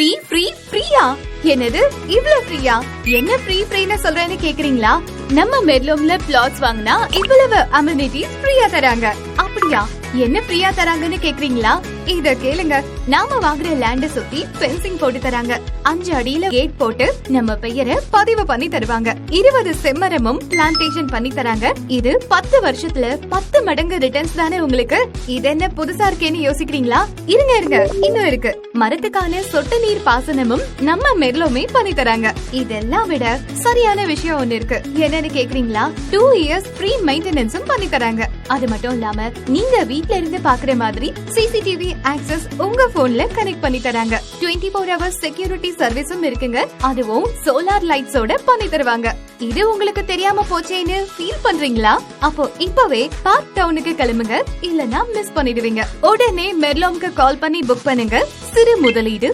Free free ஃப்ரீயா? என்னது இவ்ளோ ஃப்ரீயா? என்ன ஃப்ரீன்னு சொல்றேன்னு கேக்குறீங்களா? நம்ம மெட்லோம்ல பிளாட்ஸ் வாங்கினா இவ்வளவு அமெனிட்டிஸ் ஃப்ரீயா தராங்க. அப்படியா? என்ன ஃப்ரீயா தராங்கன்னு கேக்குறீங்களா? இத கேளுங்க. நாம வாங்குற லேண்ட சுத்தி ஃபென்சிங் போட்டு தராங்க. 5 அடியில கேட் போட்டு நம்ம பெயரை பதிவு பண்ணி தருவாங்க. 20 செம்மரமும் பிளான்டேஷன் பண்ணி தராங்க. இது 10 வருஷத்துல 10 மடங்கு ரிட்டர்ன்ஸ் தானே உங்களுக்கு. இது என்ன புதுசா இருக்கேன்னு யோசிக்கிறீங்களா? இருங்க இன்னும் இருக்கு. மரத்துக்கான சொட்டு நீர் பாசனமும் நம்ம மெர்லோமே பண்ணி தராங்க. இதெல்லாம் விட சரியான விஷயம் ஒண்ணு இருக்கு. என்னன்னு கேக்குறீங்களா? 2 இயர்ஸ் ஃப்ரீ மெயின்டெனன்ஸும் பண்ணி தராங்க. அது மட்டும் இல்லாம நீங்க வீட்ல இருந்து பாக்குற மாதிரி சிசிடிவி ஆக்சஸ் உங்க போன்ல கனெக்ட் பண்ணி தராங்க. 24 hours செக்யூரிட்டி சர்வீஸும் இருக்குங்க. அதுவும் சோலார் லைட்ஸோட பண்ணி தருவாங்க. இது உங்களுக்கு தெரியாம போச்சேன்னு ஃபீல் பண்றீங்களா? அப்போ இப்பவே பார்க் டவுனுக்கு கிளம்புங்க, இல்லனா மிஸ் பண்ணிடுவீங்க. உடனே மெர்லோம்க்கு கால் பண்ணி புக் பண்ணுங்க. சிறு முதலீடு